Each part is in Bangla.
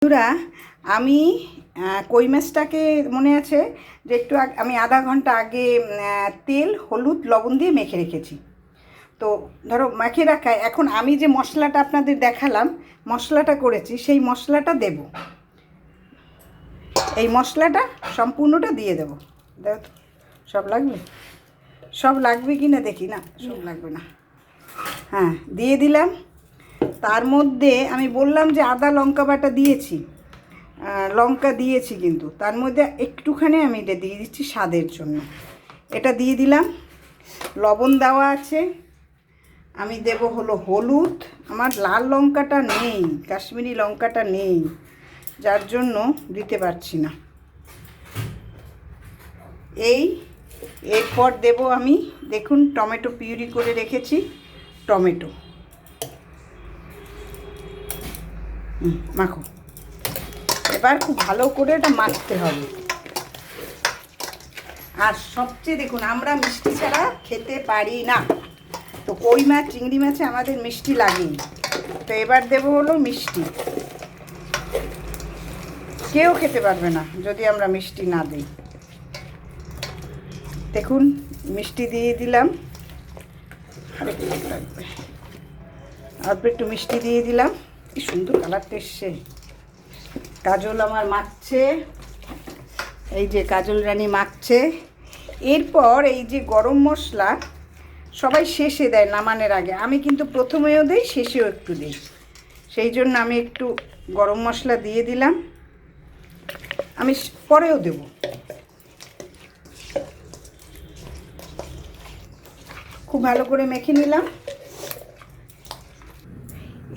বন্ধুরা, আমি কই মাছটাকে মনে আছে যে একটু আমি আধা ঘন্টা আগে তেল হলুদ লবণ দিয়ে মেখে রেখেছি। তো ধরো মেখে রাখা, এখন আমি যে মশলাটা আপনাদের দেখালাম, মশলাটা করেছি, সেই মশলাটা দেব। এই মশলাটা সম্পূর্ণটা দিয়ে দেবো। দেখো তো সব লাগবে, সব লাগবে কি না দেখি। না, সব লাগবে না। হ্যাঁ, দিয়ে দিলাম। তার মধ্যে আমি বললাম যে আদা লঙ্কা বাটা দিয়েছি, লঙ্কা দিয়েছি, কিন্তু তার মধ্যে একটুখানি আমি এটা দিয়ে দিচ্ছি স্বাদের জন্য। এটা দিয়ে দিলাম। লবণ দেওয়া আছে। আমি দেব হলো হলুদ। আমার লাল লঙ্কাটা নেই, কাশ্মীরি লঙ্কাটা নেই, যার জন্য দিতে পারছি না। এরপর দেব আমি, দেখুন টমেটো পিউরি করে রেখেছি, টমেটো। মাখো। এবার খুব ভালো করে এটা মাখতে হবে। আর সবচেয়ে দেখুন, আমরা মিষ্টি ছাড়া খেতে পারি না। তো কই মাছ চিংড়ি মাছে আমাদের মিষ্টি লাগেই। তো এবার দেব হলো মিষ্টি। কেউ খেতে পারবে না যদি আমরা মিষ্টি না দিই। দেখুন মিষ্টি দিয়ে দিলাম, আরেকটু লাগবে, অল্প একটু মিষ্টি দিয়ে দিলাম। কি সুন্দর কালারটা এসছে। কাজল আমার মাখছে, এই যে কাজল রানী মাখছে। এরপর এই যে গরম মশলা সবাই শেষে দেয় নামানোর আগে, আমি কিন্তু প্রথমেও দিই, শেষেও একটু দিই। সেই জন্য আমি একটু গরম মশলা দিয়ে দিলাম, আমি পরেও দেব। খুব ভালো করে মেখে নিলাম।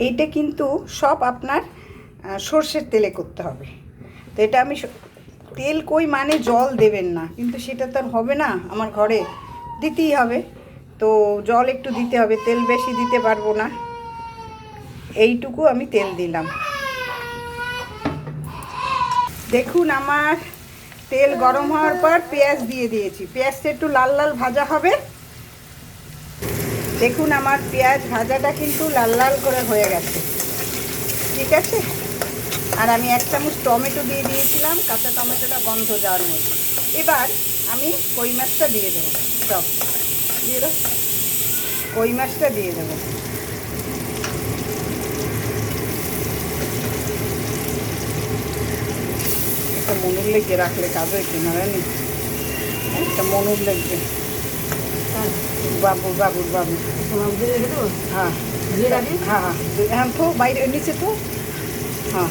এইটা কিন্তু সব আপনার সর্ষের তেলে করতে হবে। তো এটা আমি তেল কই মানে জল দেবেন না, কিন্তু সেটা তো আর হবে না, আমার ঘরে দিতেই হবে। তো জল একটু দিতে হবে, তেল বেশি দিতে পারবো না। এইটুকু আমি তেল দিলাম। দেখুন আমার তেল গরম হওয়ার পর পেঁয়াজ দিয়ে দিয়েছি। পেঁয়াজটা একটু লাল লাল ভাজা হবে। দেখুন আমার পেঁয়াজ ভাজাটা কিন্তু লাল লাল করে হয়ে গেছে, ঠিক আছে। আর আমি 1 চামচ টমেটো দিয়ে দিয়েছিলাম, কাঁচা টমেটোটা গন্ধ যাওয়ার মধ্যে। এবার আমি কই মাছটা দিয়ে দেবো, সব দিয়ে দেবো, কই মাছটা দিয়ে দেবো। একটা মনুর লেগে রাখলে কাজ হয়েছে না, জানি একটা মনুর লেগে। বাবু বাবু বাবু, হ্যাঁ হ্যাঁ হ্যাঁ, এখন তো বাইরে নিচে তো, হ্যাঁ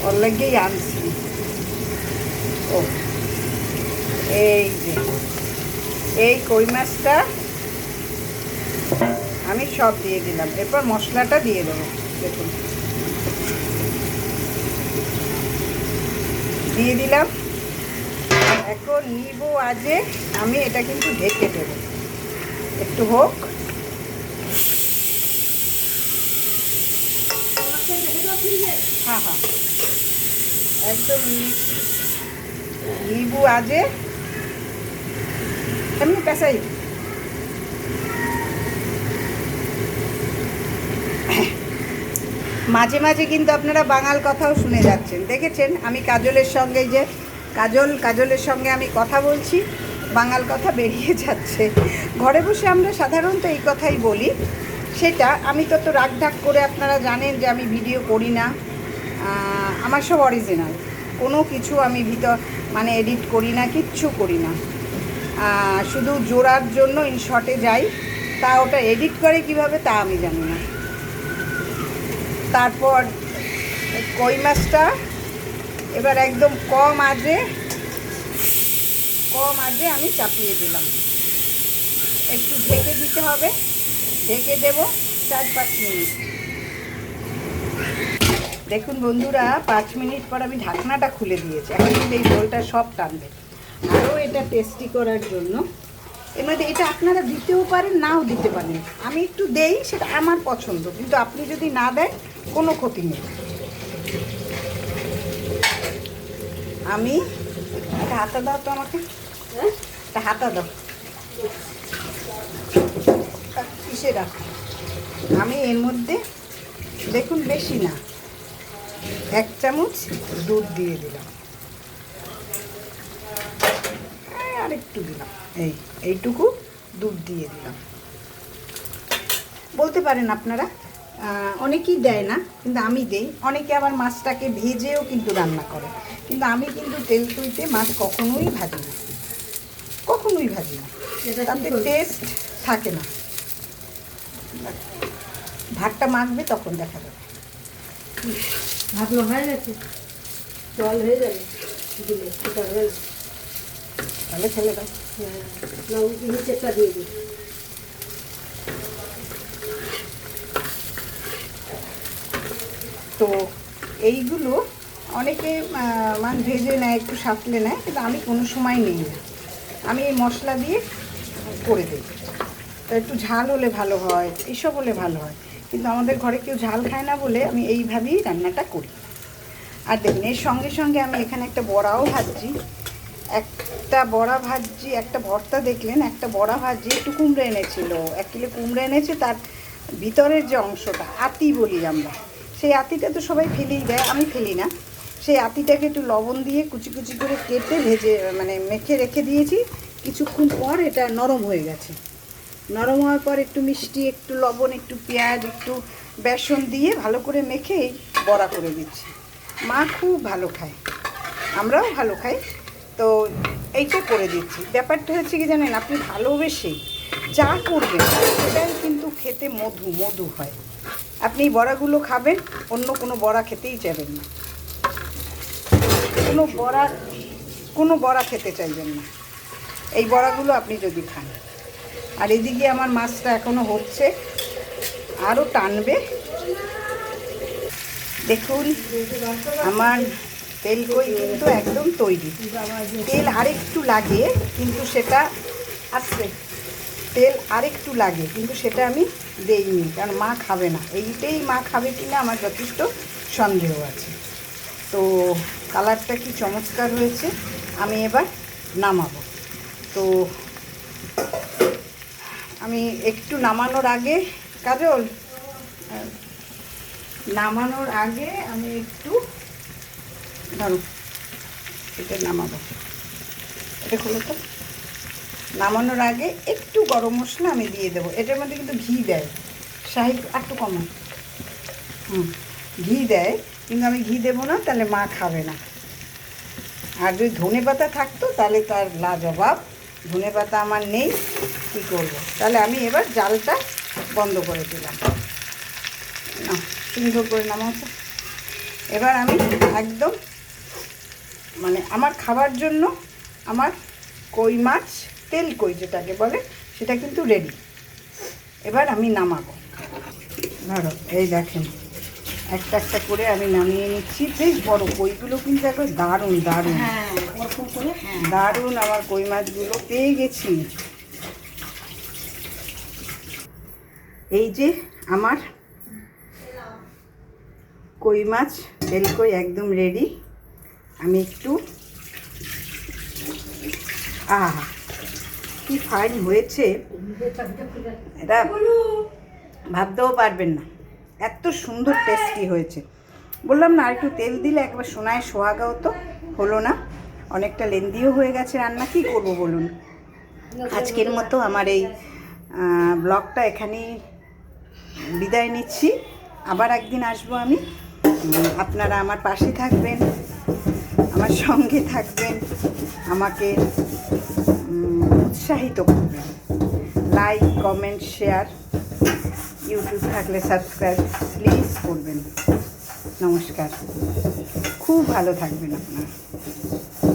ওর লেগেই আনছি। ও এই যে এই কই মাছটা আমি সব দিয়ে দিলাম। এরপর মশলাটা দিয়ে দেবো। দেখুন দিয়ে দিলাম। এখন নিব আজে আমি এটা কিন্তু ঢেকে দেবো, একটু হোক। হ্যাঁ হ্যাঁ, একদম নিবু আজে এমনি পেশাই। মাঝে মাঝে কিন্তু আপনারা বাঙাল কথাও শুনে যাচ্ছেন, দেখেছেন। আমি কাজলের সঙ্গে, যে কাজলের সঙ্গে আমি কথা বলছি, বাঙাল কথা বেরিয়ে যাচ্ছে। ঘরে বসে আমরা সাধারণত এই কথাই বলি। সেটা আমি তত রাগ ঢাক করে, আপনারা জানেন যে আমি ভিডিও করি না। আমার সব অরিজিনাল, কোনো কিছু আমি মানে এডিট করি না, কিচ্ছু করি না। শুধু জোড়ার জন্য ইনশটে যাই, তা ওটা এডিট করে কিভাবে তা আমি জানি না। তারপর কই মাছটা এবার একদম কম আঁচে আমি চাপিয়ে দিলাম। একটু ঢেকে দিতে হবে, ঢেকে দেব 4-5 মিনিট। দেখুন বন্ধুরা, 5 মিনিট পর আমি ঢাকনাটা খুলে দিয়েছি। এখন কিন্তু এই ঝোলটা সব টানবে। আরও এটা টেস্টি করার জন্য এর মধ্যে এটা আপনারা দিতেও পারেন, নাও দিতে পারেন। আমি একটু দেই, সেটা আমার পছন্দ, কিন্তু আপনি যদি না দেন কোনো ক্ষতি নেই। আমি একটা হাতা দাও তো আমাকে, একটা হাতা দাও, কিসে রাখ। আমি এর মধ্যে দেখুন বেশি না, 1 চামচ দুধ দিয়ে দিলাম, আর একটু দিলাম, এইটুকু দুধ দিয়ে দিলাম। বলতে পারেন আপনারা অনেকেই দেয় না, কিন্তু আমি দেই। অনেকে আবার মাছটাকে ভেজেও কিন্তু রান্না করে, কিন্তু আমি কিন্তু তেল তুইতে মাছ কখনোই ভাজি না, কখনোই ভাজি না, তাতে টেস্ট থাকে না। ভাতটা মাখবে তখন দেখা যাবে। ভাবলো হয়ে গেছে, জল হয়ে যাবে দিলে, সেটা হয়ে তাহলে ফেলে দাও। নিচেরটা দিয়ে দিই। তো এইগুলো অনেকে মাছ ভেজে নেয়, একটু সাঁতলে নেয়, কিন্তু আমি কোনো সময় নিই না। আমি এই মশলা দিয়ে করে দিই। তো একটু ঝাল হলে ভালো হয়, এইসব হলে ভালো হয়, কিন্তু আমাদের ঘরে কেউ ঝাল খায় না বলে আমি এইভাবেই রান্নাটা করি। আর দেখুন, এর সঙ্গে সঙ্গে আমি এখানে একটা বড়াও ভাজছি, একটা বড়া ভাজছি, একটা ভর্তা দেখলেন, একটা বড়া ভাজছি। একটু কুমড়ো এনেছিল, 1 কিলো কুমড়ো এনেছে, তার ভিতরের যে অংশটা আতি বলি আমরা, সেই আতিটা তো সবাই ফেলেই দেয়, আমি ফেলি না। সেই আতিটাকে একটু লবণ দিয়ে কুচি কুচি করে কেটে ভেজে মেখে রেখে দিয়েছি। কিছুক্ষণ পর এটা নরম হয়ে গেছে। নরম হওয়ার পর একটু মিষ্টি, একটু লবণ, একটু পেঁয়াজ, একটু বেসন দিয়ে ভালো করে মেখে বড়া করে দিচ্ছি। মা খুব ভালো খায়, আমরাও ভালো খাই, তো এইটা করে দিচ্ছি। ব্যাপারটা হচ্ছে কি জানেন, আপনি ভালোবেসে যা করবেন সেটাই কিন্তু খেতে মধু মধু হয়। আপনি এই বড়াগুলো খাবেন, অন্য কোনো বড়া খেতেই চাইবেন না, কোনো বড়া খেতে চাইবেন না এই বড়াগুলো আপনি যদি খান। আর এদিকে আমার মাছটা এখনও হচ্ছে, আরও টানবে। দেখুন আমার তেল কই কিন্তু একদম তৈরি। তেল আরেকটু লাগে, কিন্তু সেটা আসছে, তেল আরেকটু লাগে, কিন্তু সেটা আমি দেইনি, কারণ মা খাবে না। এইটাই মা খাবে কিনা আমার যথেষ্ট সন্দেহ আছে। তো কালারটা কি চমৎকার হয়েছে, আমি এবার নামাবো। তো আমি একটু নামানোর আগে, কাজল, নামানোর আগে আমি একটু ধরো এটা নামাবো, এটা খুলে তো। নামানোর আগে একটু গরম মশলা আমি দিয়ে দেবো। এটার মধ্যে কিন্তু ঘি দেয়, শাহি একটু কম, ঘি দেয়, কিন্তু আমি ঘি দেবো না, তাহলে মা খাবে না। আর যদি ধনেপাতা থাকতো তাহলে তার লাজবাব। ধনেপাতা আমার নেই, কী করবো? তাহলে আমি এবার জালটা বন্ধ করে দিলাম। না, সুন্দর করে নামাচ্ছে। এবার আমি একদম আমার খাবার জন্য আমার কই মাছ, তেল কই যেটাকে বলে, সেটা কিন্তু রেডি। এবার আমি নামাবো। ধরো এই দেখেন, একটা একটা করে আমি নামিয়ে নিচ্ছি। বেশ বড় কইগুলো কিন্তু একবার দারুণ দারুণ, দারুণ আমার কই মাছগুলো পেয়ে গেছি। এই যে আমার কই মাছ, তেল কই একদম রেডি। আমি একটু কি ফাইন হয়েছে, এটা ভাবতেও পারবেন না, এত সুন্দর টেস্টি হয়েছে। বললাম না, আর একটু তেল দিলে একবার সোনায় সোহাগা হতো, হলো না। অনেকটা লেন্দিও হয়ে গেছে রান্না, কী করবো বলুন। আজকের মতো আমার এই ব্লগটা এখানেই বিদায় নিচ্ছি। আবার একদিন আসবো আমি। আপনারা আমার পাশে থাকবেন, আমার সঙ্গে থাকবেন, আমাকে উৎসাহিত করবেন। লাইক, কমেন্ট, শেয়ার, ইউটিউব থাকলে সাবস্ক্রাইব প্লিজ করবেন। নমস্কার, খুব ভালো থাকবেন আপনারা।